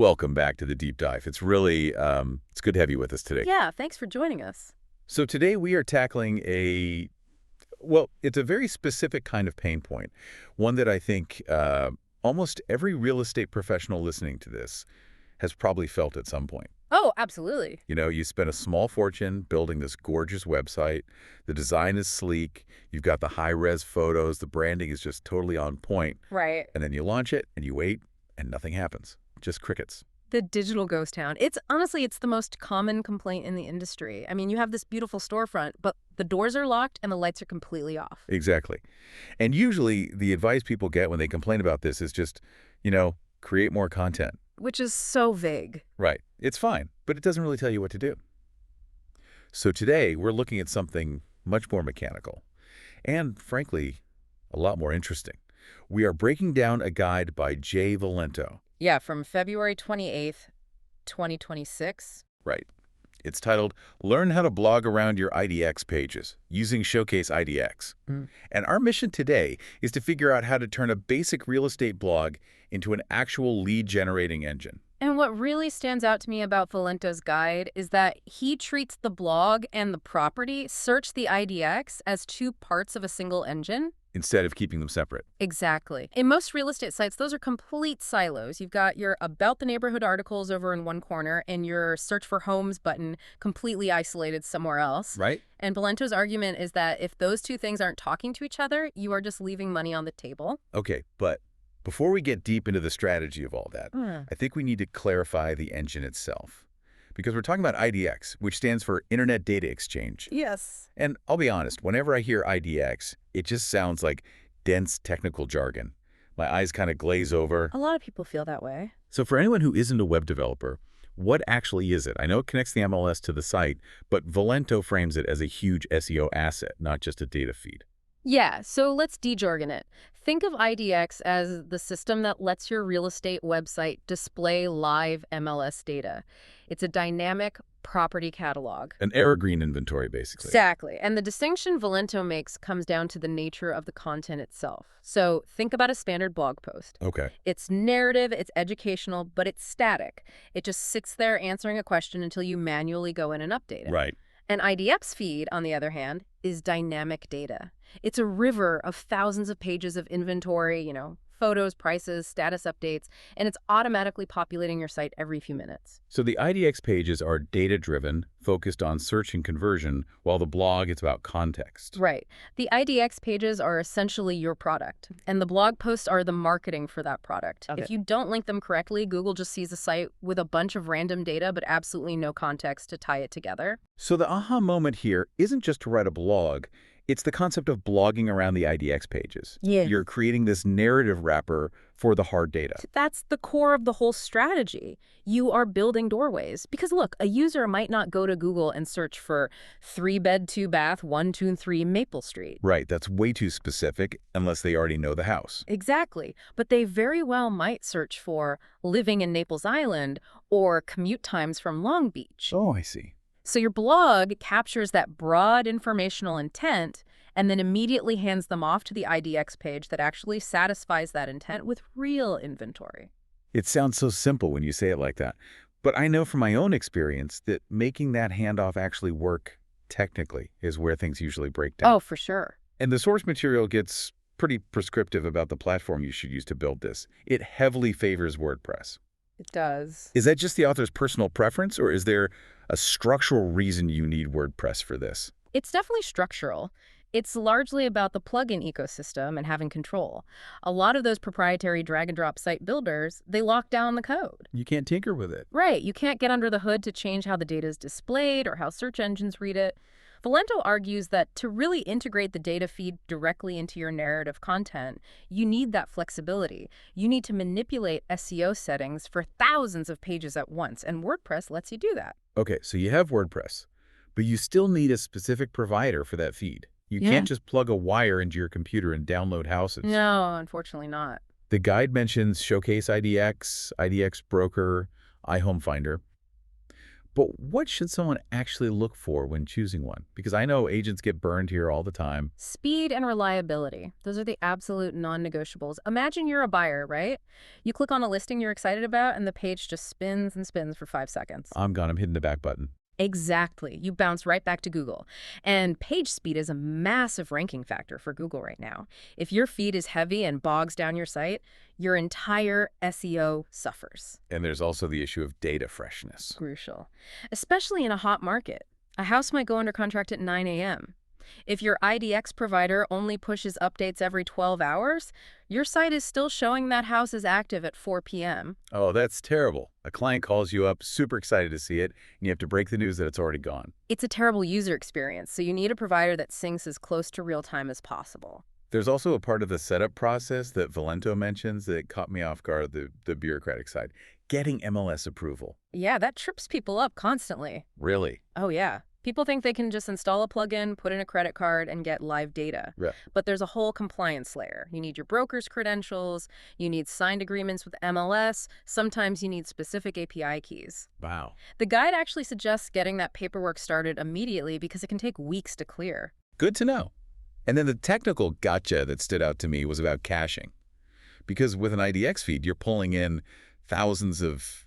Welcome back to the deep dive. It's really, it's good to have you with us today. Yeah, thanks for joining us. So today we are tackling well, it's a very specific kind of pain point, one that I think almost every real estate professional listening to this has probably felt at some point. Oh, absolutely. You know, you spend a small fortune building this gorgeous website. The design is sleek. You've got the high-res photos. The branding is just totally on point. Right. And then you launch it and you wait and nothing happens. Just crickets. The digital ghost town. It's honestly, it's the most common complaint in the industry. I mean, you have this beautiful storefront, but the doors are locked and the lights are completely off. Exactly. And usually the advice people get when they complain about this is just, create more content. Which is so vague. Right. It's fine, but it doesn't really tell you what to do. So today we're looking at something much more mechanical and, frankly, a lot more interesting. We are breaking down a guide by Valento. Yeah, from February 28th, 2026. Right. It's titled, Learn How to Blog Around Your IDX Pages Using Showcase IDX. And our mission today is to figure out how to turn a basic real estate blog into an actual lead-generating engine. And what really stands out to me about Valento's guide is that he treats the blog and the property, search the IDX, as two parts of a single engine. Instead of keeping them separate. Exactly. In most real estate sites, those are complete silos. You've got your About the Neighborhood articles over in one corner and your Search for Homes button completely isolated somewhere else. Right. And Valento's argument is that if those two things aren't talking to each other, you are just leaving money on the table. Okay, but before we get deep into the strategy of all that, I think we need to clarify the engine itself. Because we're talking about IDX, which stands for Internet Data Exchange. Yes. And I'll be honest, whenever I hear IDX, it just sounds like dense technical jargon. My eyes kind of glaze over. A lot of people feel that way. So for anyone who isn't a web developer, what actually is it? I know it connects the MLS to the site, but Valento frames it as a huge SEO asset, not just a data feed. Yeah, so let's de-jargon it. Think of IDX as the system that lets your real estate website display live MLS data. It's a dynamic property catalog. An evergreen inventory, basically. Exactly. And the distinction Valento makes comes down to the nature of the content itself. So think about a standard blog post. Okay. It's narrative, it's educational, but it's static. It just sits there answering a question until you manually go in and update it. Right. An IDX feed, on the other hand, is dynamic data. It's a river of thousands of pages of inventory, photos, prices, status updates, and it's automatically populating your site every few minutes. So the IDX pages are data-driven, focused on search and conversion, while the blog is about context. Right. The IDX pages are essentially your product, and the blog posts are the marketing for that product. Okay. If you don't link them correctly, Google just sees a site with a bunch of random data but absolutely no context to tie it together. So the aha moment here isn't just to write a blog. It's the concept of blogging around the IDX pages. Yeah. You're creating this narrative wrapper for the hard data. That's the core of the whole strategy. You are building doorways. Because look, a user might not go to Google and search for 3-bed, 2-bath, 1, 2, and 3 Maple Street. Right, that's way too specific unless they already know the house. Exactly. But they very well might search for living in Naples Island or commute times from Long Beach. Oh, I see. So your blog captures that broad informational intent and then immediately hands them off to the IDX page that actually satisfies that intent with real inventory. It sounds so simple when you say it like that. But I know from my own experience that making that handoff actually work technically is where things usually break down. Oh, for sure. And the source material gets pretty prescriptive about the platform you should use to build this. It heavily favors WordPress. It does. Is that just the author's personal preference, or is there a structural reason you need WordPress for this? It's definitely structural. It's largely about the plugin ecosystem and having control. A lot of those proprietary drag-and-drop site builders, they lock down the code. You can't tinker with it. Right. You can't get under the hood to change how the data is displayed or how search engines read it. Valento argues that to really integrate the data feed directly into your narrative content, you need that flexibility. You need to manipulate SEO settings for thousands of pages at once, and WordPress lets you do that. Okay, so you have WordPress, but you still need a specific provider for that feed. You Yeah. can't just plug a wire into your computer and download houses. No, unfortunately not. The guide mentions Showcase IDX, IDX Broker, iHome Finder. But what should someone actually look for when choosing one? Because I know agents get burned here all the time. Speed and reliability. Those are the absolute non-negotiables. Imagine you're a buyer, right? You click on a listing you're excited about, and the page just spins and spins for 5 seconds. I'm gone. I'm hitting the back button. Exactly. You bounce right back to Google. And page speed is a massive ranking factor for Google right now. If your feed is heavy and bogs down your site, your entire SEO suffers. And there's also the issue of data freshness. Crucial. Especially in a hot market. A house might go under contract at 9 a.m. If your IDX provider only pushes updates every 12 hours, your site is still showing that house is active at 4 p.m. Oh, that's terrible. A client calls you up, super excited to see it, and you have to break the news that it's already gone. It's a terrible user experience, so you need a provider that syncs as close to real time as possible. There's also a part of the setup process that Valento mentions that caught me off guard, the bureaucratic side. Getting MLS approval. Yeah, that trips people up constantly. Really? Oh, yeah. People think they can just install a plugin, put in a credit card, and get live data. Yeah. But there's a whole compliance layer. You need your broker's credentials, you need signed agreements with MLS, sometimes you need specific API keys. Wow. The guide actually suggests getting that paperwork started immediately because it can take weeks to clear. Good to know. And then the technical gotcha that stood out to me was about caching. Because with an IDX feed, you're pulling in thousands of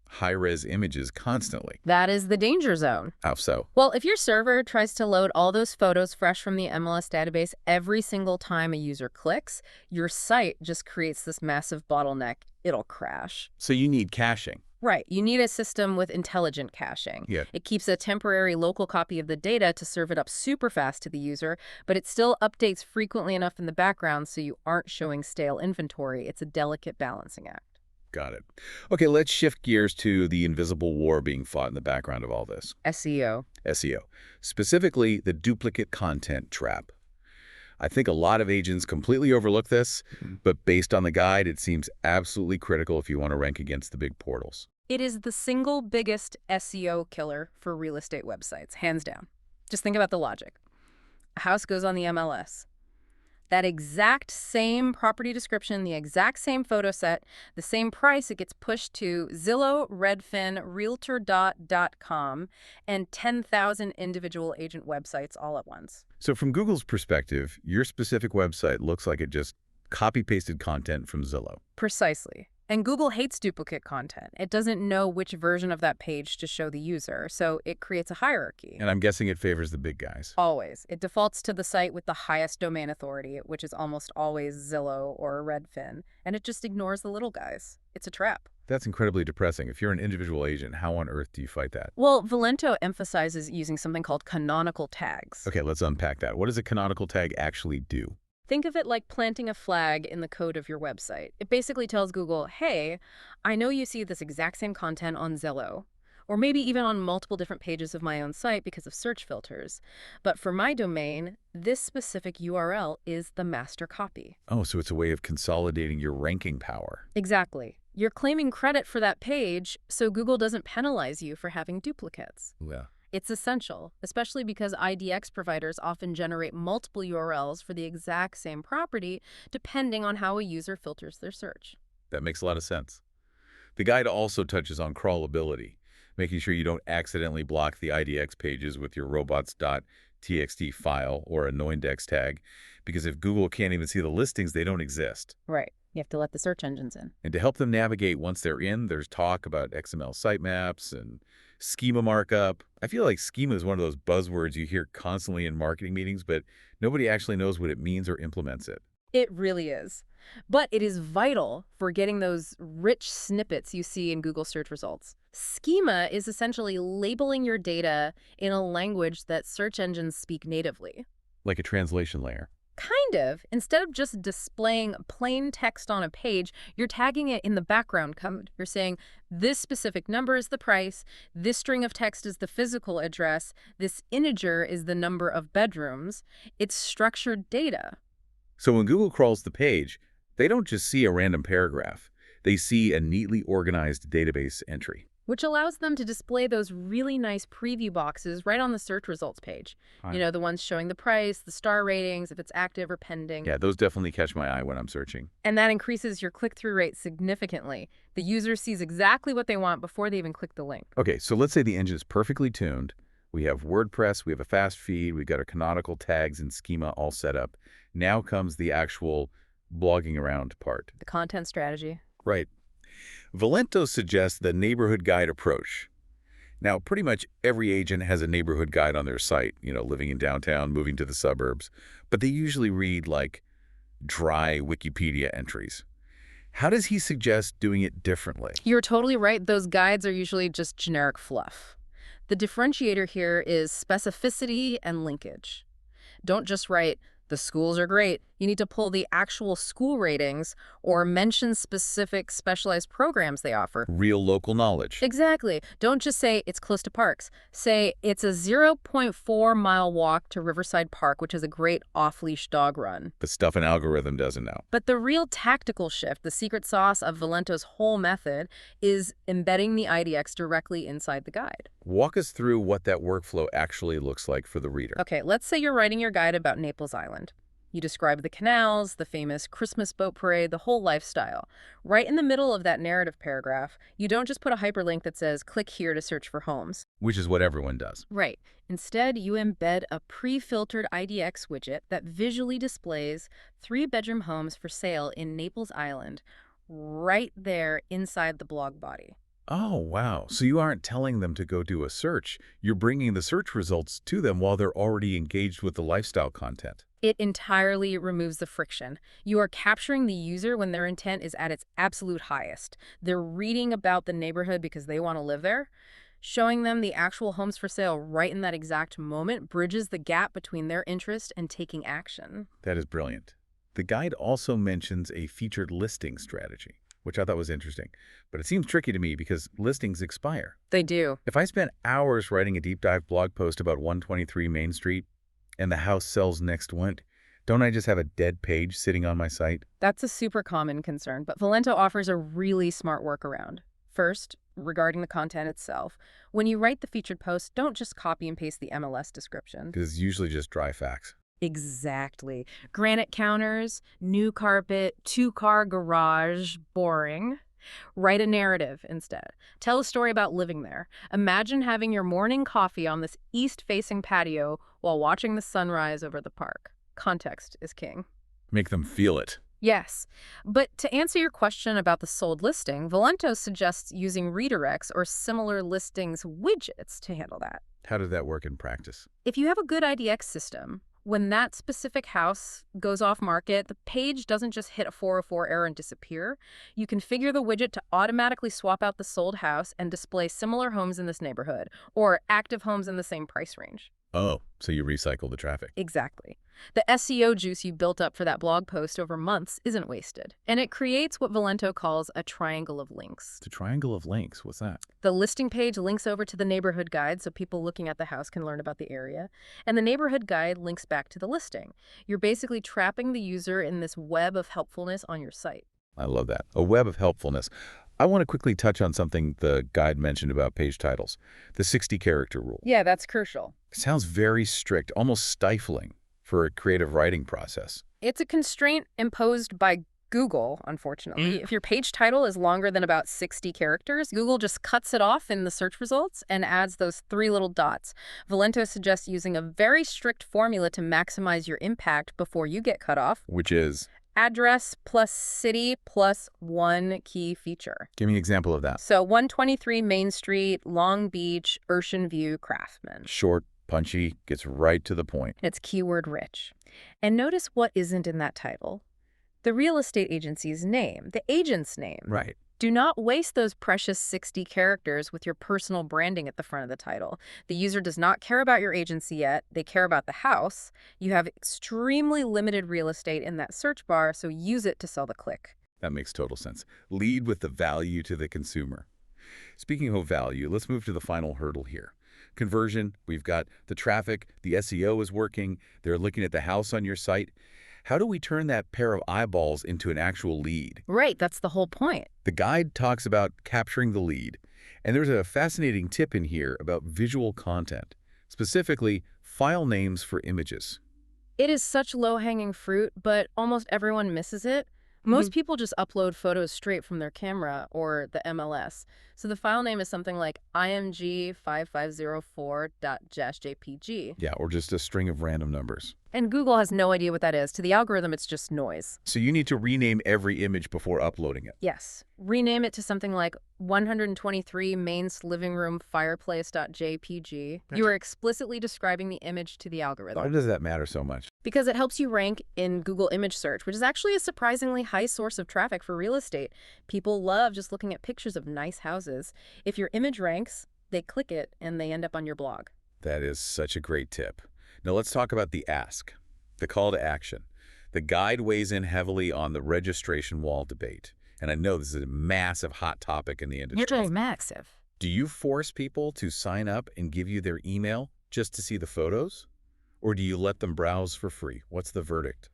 high-res images constantly. That is the danger zone. How so? Well, if your server tries to load all those photos fresh from the MLS database every single time a user clicks, your site just creates this massive bottleneck. It'll crash. So you need caching. Right. You need a system with intelligent caching. Yeah. It keeps a temporary local copy of the data to serve it up super fast to the user, but it still updates frequently enough in the background so you aren't showing stale inventory. It's a delicate balancing act. Got it. Okay, let's shift gears to the invisible war being fought in the background of all this. SEO. SEO. Specifically, the duplicate content trap. I think a lot of agents completely overlook this, but based on the guide, it seems absolutely critical if you want to rank against the big portals. It is the single biggest SEO killer for real estate websites, hands down. Just think about the logic. A house goes on the MLS. That exact same property description, the exact same photo set, the same price, it gets pushed to Zillow, Redfin, Realtor.com, and 10,000 individual agent websites all at once. So from Google's perspective, your specific website looks like it just copy-pasted content from Zillow. Precisely. And Google hates duplicate content. It doesn't know which version of that page to show the user, so it creates a hierarchy. And I'm guessing it favors the big guys. Always. It defaults to the site with the highest domain authority, which is almost always Zillow or Redfin, and it just ignores the little guys. It's a trap. That's incredibly depressing. If you're an individual agent, how on earth do you fight that? Well, Valento emphasizes using something called canonical tags. Okay, let's unpack that. What does a canonical tag actually do? Think of it like planting a flag in the code of your website. It basically tells Google, hey, I know you see this exact same content on Zillow, or maybe even on multiple different pages of my own site because of search filters. But for my domain, this specific URL is the master copy. Oh, so it's a way of consolidating your ranking power. Exactly. You're claiming credit for that page, so Google doesn't penalize you for having duplicates. Yeah. It's essential, especially because IDX providers often generate multiple URLs for the exact same property, depending on how a user filters their search. That makes a lot of sense. The guide also touches on crawlability, making sure you don't accidentally block the IDX pages with your robots.txt file or a noindex tag, because if Google can't even see the listings, they don't exist. Right. You have to let the search engines in. And to help them navigate once they're in, there's talk about XML sitemaps and schema markup. I feel like schema is one of those buzzwords you hear constantly in marketing meetings, but nobody actually knows what it means or implements it. It really is. But it is vital for getting those rich snippets you see in Google search results. Schema is essentially labeling your data in a language that search engines speak natively. Like a translation layer. Kind of. Instead of just displaying plain text on a page, you're tagging it in the background code. You're saying, this specific number is the price, this string of text is the physical address, this integer is the number of bedrooms. It's structured data. So when Google crawls the page, they don't just see a random paragraph. They see a neatly organized database entry. which allows them to display those really nice preview boxes right on the search results page. Right. You know, the ones showing the price, the star ratings, if it's active or pending. Yeah, those definitely catch my eye when I'm searching. And that increases your click-through rate significantly. The user sees exactly what they want before they even click the link. Okay, so let's say the engine is perfectly tuned. We have WordPress, we have a fast feed, we've got our canonical tags and schema all set up. Now comes the actual blogging around part. The content strategy. Right. Valento suggests the neighborhood guide approach. Now, pretty much every agent has a neighborhood guide on their site, living in downtown, moving to the suburbs, but they usually read like dry Wikipedia entries. How does he suggest doing it differently? You're totally right. Those guides are usually just generic fluff. The differentiator here is specificity and linkage. Don't just write, the schools are great. You need to pull the actual school ratings or mention specific specialized programs they offer. Real local knowledge. Exactly. Don't just say it's close to parks. Say it's a 0.4-mile walk to Riverside Park, which is a great off-leash dog run. The stuff an algorithm doesn't know. But the real tactical shift, the secret sauce of Valento's whole method, is embedding the IDX directly inside the guide. Walk us through what that workflow actually looks like for the reader. Okay, let's say you're writing your guide about Naples Island. You describe the canals, the famous Christmas boat parade, the whole lifestyle. Right in the middle of that narrative paragraph, you don't just put a hyperlink that says, click here to search for homes. Which is what everyone does. Right. Instead, you embed a pre-filtered IDX widget that visually displays 3-bedroom homes for sale in Naples Island right there inside the blog body. Oh, wow. So you aren't telling them to go do a search. You're bringing the search results to them while they're already engaged with the lifestyle content. It entirely removes the friction. You are capturing the user when their intent is at its absolute highest. They're reading about the neighborhood because they want to live there. Showing them the actual homes for sale right in that exact moment bridges the gap between their interest and taking action. That is brilliant. The guide also mentions a featured listing strategy, which I thought was interesting. But it seems tricky to me because listings expire. They do. If I spent hours writing a deep dive blog post about 123 Main Street and the house sells next week, don't I just have a dead page sitting on my site? That's a super common concern, but Valento offers a really smart workaround. First, regarding the content itself, when you write the featured post, don't just copy and paste the MLS description. Because it's usually just dry facts. Exactly. Granite counters, new carpet, 2-car garage, boring. Write a narrative instead. Tell a story about living there. Imagine having your morning coffee on this east-facing patio while watching the sunrise over the park. Context is king. Make them feel it. Yes, but to answer your question about the sold listing, Valento suggests using redirects or similar listings widgets to handle that. How did that work in practice? If you have a good IDX system, when that specific house goes off market, the page doesn't just hit a 404 error and disappear. You configure the widget to automatically swap out the sold house and display similar homes in this neighborhood or active homes in the same price range. Oh, so you recycle the traffic. Exactly. The SEO juice you built up for that blog post over months isn't wasted. And it creates what Valento calls a triangle of links. It's a triangle of links. What's that? The listing page links over to the neighborhood guide so people looking at the house can learn about the area. And the neighborhood guide links back to the listing. You're basically trapping the user in this web of helpfulness on your site. I love that. A web of helpfulness. I want to quickly touch on something the guide mentioned about page titles. The 60-character rule. Yeah, that's crucial. It sounds very strict, almost stifling for a creative writing process. It's a constraint imposed by Google, unfortunately. If your page title is longer than about 60 characters, Google just cuts it off in the search results and adds those 3 little dots. Valento suggests using a very strict formula to maximize your impact before you get cut off. Which is? Address plus city plus 1 key feature. Give me an example of that. So 123 Main Street, Long Beach, Ocean View, Craftsman. Short, punchy, gets right to the point. It's keyword rich. And notice what isn't in that title. The real estate agency's name, the agent's name. Right. Do not waste those precious 60 characters with your personal branding at the front of the title. The user does not care about your agency yet. They care about the house. You have extremely limited real estate in that search bar, so use it to sell the click. That makes total sense. Lead with the value to the consumer. Speaking of value, let's move to the final hurdle here. Conversion, we've got the traffic, the SEO is working, they're looking at the house on your site. How do we turn that pair of eyeballs into an actual lead? Right, that's the whole point. The guide talks about capturing the lead, and there's a fascinating tip in here about visual content, specifically file names for images. It is such low-hanging fruit, but almost everyone misses it. Most people just upload photos straight from their camera or the MLS. So the file name is something like img5504.jpg. Yeah, or just a string of random numbers. And Google has no idea what that is. To the algorithm, it's just noise. So you need to rename every image before uploading it. Yes. Rename it to something like 123 mains living room fireplace.jpg. You are explicitly describing the image to the Why algorithm. does that matter so much? Because it helps you rank in Google image search, which is actually a surprisingly high source of traffic for real estate. People love just looking at pictures of nice houses. If your image ranks, they click it and they end up on your blog. That is such a great tip. Now let's talk about the ask, the call to action. The guide weighs in heavily on the registration wall debate. And I know this is a massive hot topic in the industry. It's massive. Do you force people to sign up and give you their email just to see the photos? Or do you let them browse for free? What's the verdict?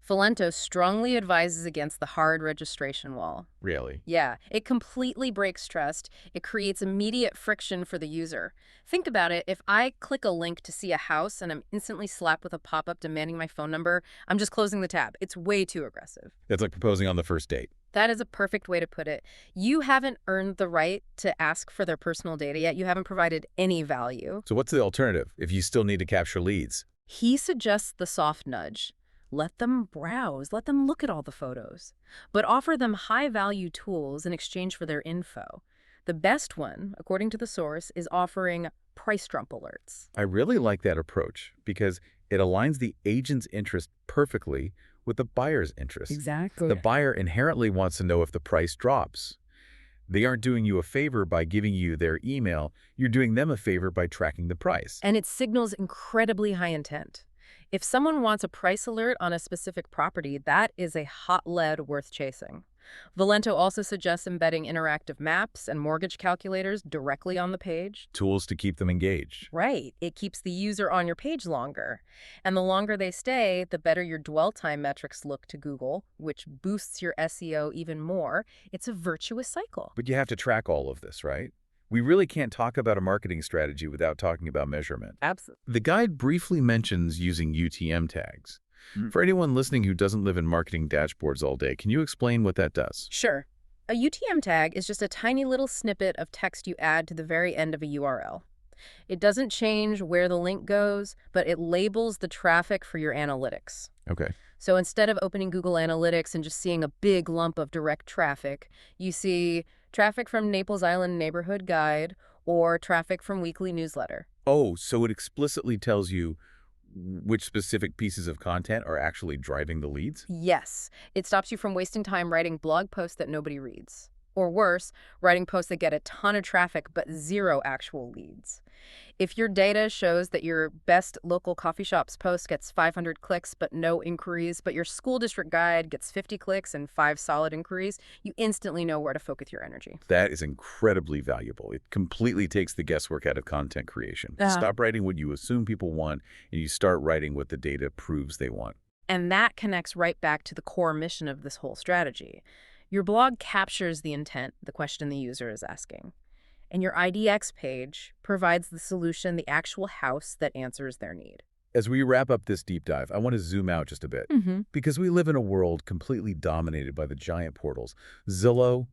Valento strongly advises against the hard registration wall. Really? Yeah, it completely breaks trust. It creates immediate friction for the user. Think about it. If I click a link to see a house and I'm instantly slapped with a pop-up demanding my phone number, I'm just closing the tab. It's way too aggressive. That's like proposing on the first date. That is a perfect way to put it. You haven't earned the right to ask for their personal data yet. You haven't provided any value. So what's the alternative if you still need to capture leads? He suggests the soft nudge. Let them browse, let them look at all the photos, but offer them high-value tools in exchange for their info. The best one, according to the source, is offering price drop alerts. I really like that approach because it aligns the agent's interest perfectly with the buyer's interest. Exactly. The buyer inherently wants to know if the price drops. They aren't doing you a favor by giving you their email. You're doing them a favor by tracking the price. And it signals incredibly high intent. If someone wants a price alert on a specific property, that is a hot lead worth chasing. Valento also suggests embedding interactive maps and mortgage calculators directly on the page. Tools to keep them engaged. Right. It keeps the user on your page longer. And the longer they stay, the better your dwell time metrics look to Google, which boosts your SEO even more. It's a virtuous cycle. But you have to track all of this, right? We really can't talk about a marketing strategy without talking about measurement. Absolutely. The guide briefly mentions using UTM tags. For anyone listening who doesn't live in marketing dashboards all day, can you explain what that does? Sure. A UTM tag is just a tiny little snippet of text you add to the very end of a URL. It doesn't change where the link goes, but it labels the traffic for your analytics. Okay. So instead of opening Google Analytics and just seeing a big lump of direct traffic, you see traffic from Naples Island Neighborhood Guide or traffic from weekly newsletter. Oh, so it explicitly tells you which specific pieces of content are actually driving the leads? Yes, it stops you from wasting time writing blog posts that nobody reads. Or worse, writing posts that get a ton of traffic but zero actual leads. If your data shows that your best local coffee shop's post gets 500 clicks but no inquiries, but your school district guide gets 50 clicks and 5 solid inquiries, you instantly know where to focus your energy. That is incredibly valuable. It completely takes the guesswork out of content creation. Stop writing what you assume people want, and you start writing what the data proves they want. And that connects right back to the core mission of this whole strategy. Your blog captures the intent, the question the user is asking. And your IDX page provides the solution, the actual house that answers their need. As we wrap up this deep dive, I want to zoom out just a bit. Because we live in a world completely dominated by the giant portals. Zillow,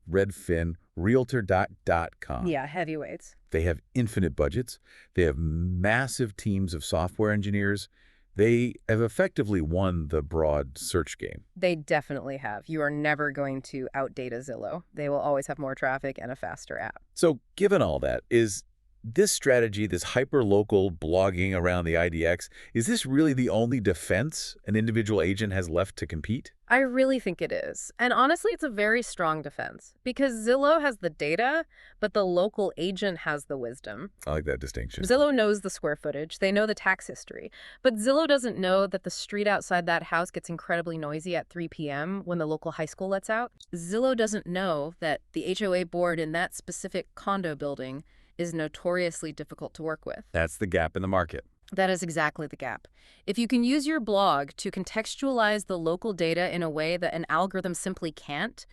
Redfin, Realtor.com. Yeah, heavyweights. They have infinite budgets. They have massive teams of software engineers. They have effectively won the broad search game. They definitely have. You are never going to outdate a Zillow. They will always have more traffic and a faster app. So given all that, is this strategy, this hyper-local blogging around the IDX, is this really the only defense an individual agent has left to compete? I really think it is. And honestly, it's a very strong defense because Zillow has the data, but the local agent has the wisdom. I like that distinction. Zillow knows the square footage. They know the tax history. But Zillow doesn't know that the street outside that house gets incredibly noisy at 3 p.m. when the local high school lets out. Zillow doesn't know that the HOA board in that specific condo building is notoriously difficult to work with. That's the gap in the market. That is exactly the gap. If you can use your blog to contextualize the local data in a way that an algorithm simply can't,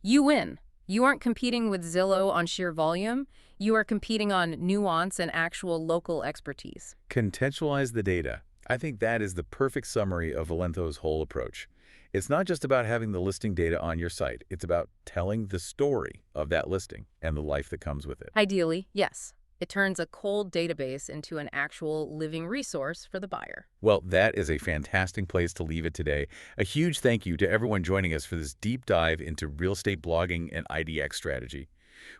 you win. You aren't competing with Zillow on sheer volume. You are competing on nuance and actual local expertise. Contextualize the data. I think that is the perfect summary of Valento's whole approach. It's not just about having the listing data on your site. It's about telling the story of that listing and the life that comes with it. Ideally, yes. It turns a cold database into an actual living resource for the buyer. Well, that is a fantastic place to leave it today. A huge thank you to everyone joining us for this deep dive into real estate blogging and IDX strategy.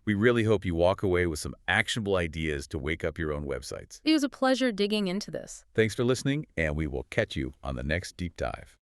We really hope you walk away with some actionable ideas to wake up your own websites. It was a pleasure digging into this. Thanks for listening, and we will catch you on the next deep dive.